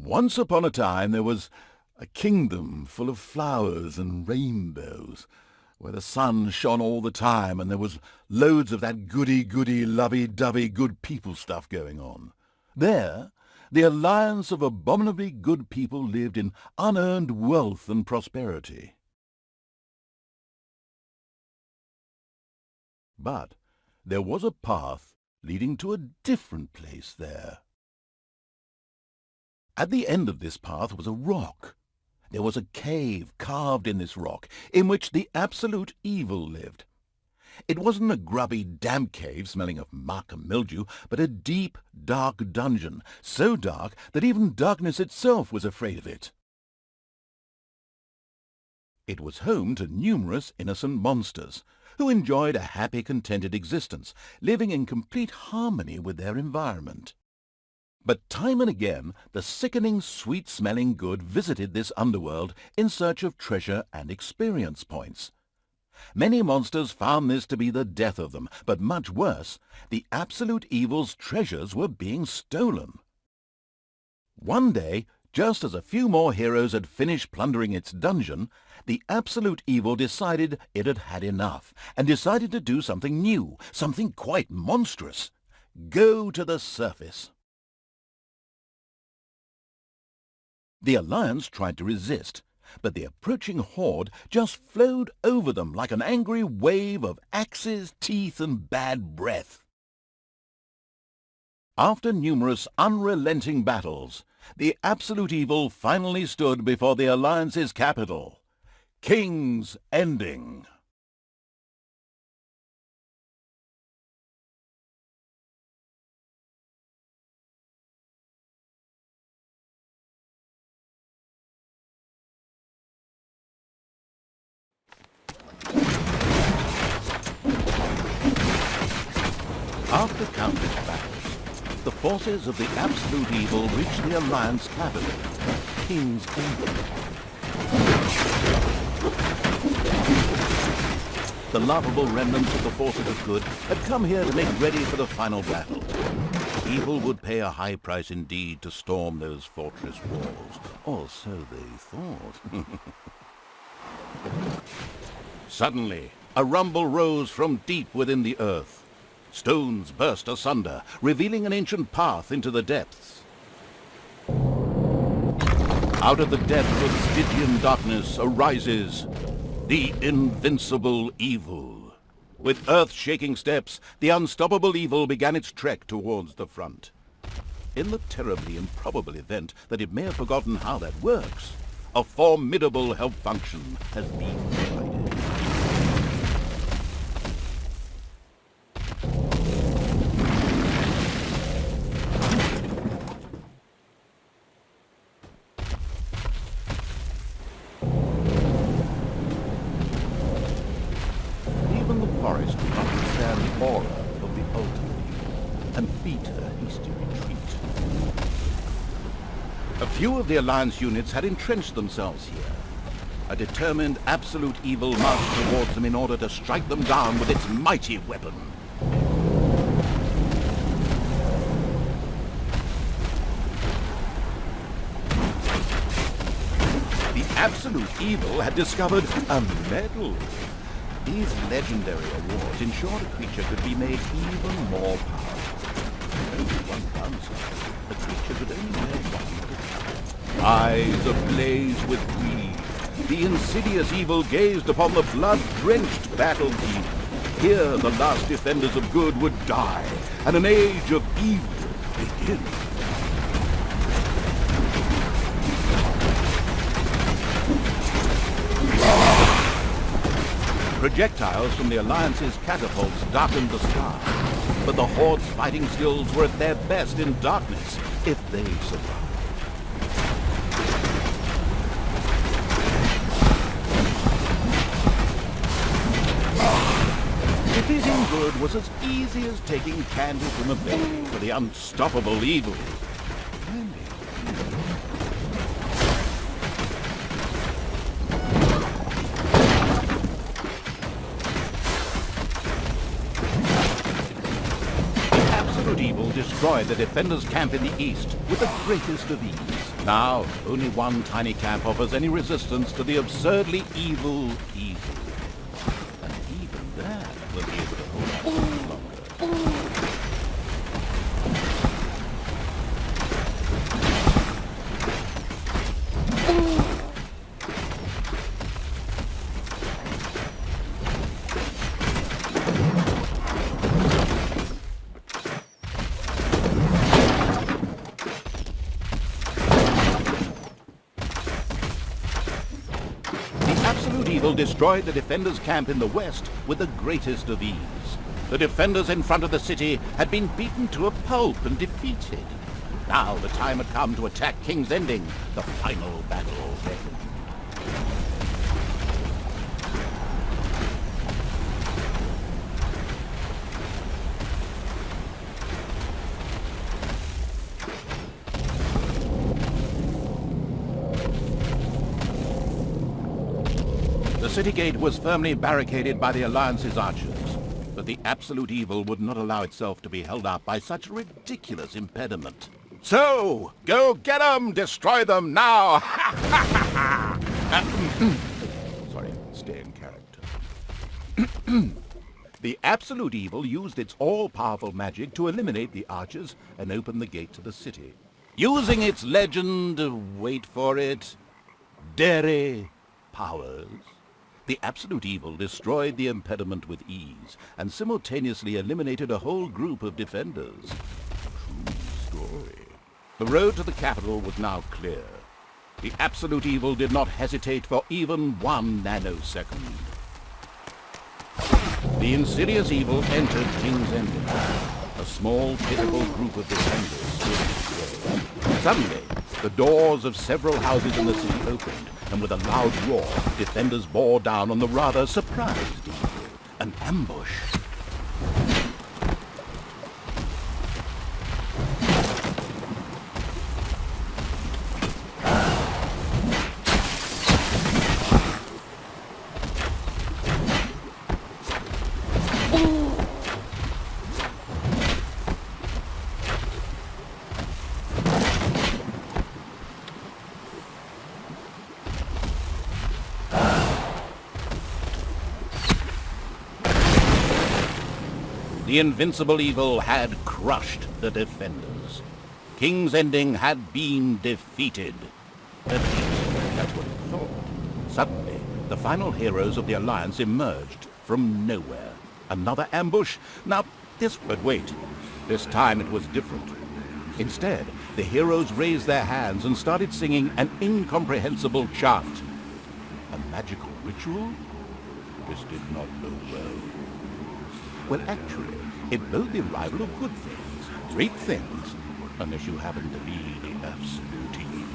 Once upon a time there was a kingdom full of flowers and rainbows, where the sun shone all the time and there was loads of that goody-goody, lovey-dovey good people stuff going on. There, the alliance of abominably good people lived in unearned wealth and prosperity. But there was a path leading to a different place there. At the end of this path was a rock. There was a cave carved in this rock, in which the absolute evil lived. It wasn't a grubby, damp cave smelling of muck and mildew, but a deep, dark dungeon, so dark that even darkness itself was afraid of it. It was home to numerous innocent monsters, who enjoyed a happy, contented existence, living in complete harmony with their environment. But time and again, the sickening, sweet-smelling good visited this underworld in search of treasure and experience points. Many monsters found this to be the death of them, but much worse, the absolute evil's treasures were being stolen. One day, just as a few more heroes had finished plundering its dungeon, the absolute evil decided it had had enough, and decided to do something new, something quite monstrous. Go to the surface. The Alliance tried to resist, but the approaching horde just flowed over them like an angry wave of axes, teeth, and bad breath. After numerous unrelenting battles, the absolute evil finally stood before the Alliance's capital, King's Ending. After countless battles, the forces of the absolute evil reached the Alliance capital, King's Ending. The laughable remnants of the forces of good had come here to make ready for the final battle. Evil would pay a high price indeed to storm those fortress walls, or so they thought. Suddenly, a rumble rose from deep within the earth. Stones burst asunder, revealing an ancient path into the depths. Out of the depths of Stygian darkness arises the invincible evil. With earth-shaking steps, the unstoppable evil began its trek towards the front. In the terribly improbable event that it may have forgotten how that works, a formidable help function has been provided. Forest could not withstand the aura of the ultimate and beat a hasty retreat. A few of the Alliance units had entrenched themselves here. A determined absolute evil marched towards them in order to strike them down with its mighty weapon. The absolute evil had discovered a medal. These legendary awards ensured a creature could be made even more powerful. Only one downside. The creature could only wear one. Eyes ablaze with greed, the insidious evil gazed upon the blood-drenched battlefield. Here the last defenders of good would die, and an age of evil begin. Projectiles from the Alliance's catapults darkened the sky, but the Horde's fighting skills were at their best in darkness, if they survived. Defeating good was as easy as taking candy from a baby for the unstoppable evil. absolute evil destroyed the defenders' camp in the east with the greatest of ease. Now, only one tiny camp offers any resistance to the absurdly evil evil. And even that will be able to hold out much longer. Evil destroyed the defenders' camp in the west with the greatest of ease. The defenders in front of the city had been beaten to a pulp and defeated. Now the time had come to attack King's Ending, the final battle. The city gate was firmly barricaded by the Alliance's archers, but the absolute evil would not allow itself to be held up by such a ridiculous impediment. So, go get them! Destroy them now! Sorry, stay in character. The absolute evil used its all-powerful magic to eliminate the archers and open the gate to the city. Using its legend, wait for it, dairy powers, the absolute evil destroyed the impediment with ease and simultaneously eliminated a whole group of defenders. True story. The road to the capital was now clear. The absolute evil did not hesitate for even 1 nanosecond. The insidious evil entered King's Ending. A small, pitiful group of defenders stood in its way. Suddenly, the doors of several houses in the city opened, and with a loud roar, defenders bore down on the rather surprised evil. An ambush. The invincible evil had crushed the defenders. King's Ending had been defeated. At least, that's what it thought. Suddenly, the final heroes of the Alliance emerged from nowhere. Another ambush? But wait. This time it was different. Instead, the heroes raised their hands and started singing an incomprehensible chant. A magical ritual? This did not bode well. Well, actually, it bode the arrival of good things, great things, unless you happen to be the absolute evil.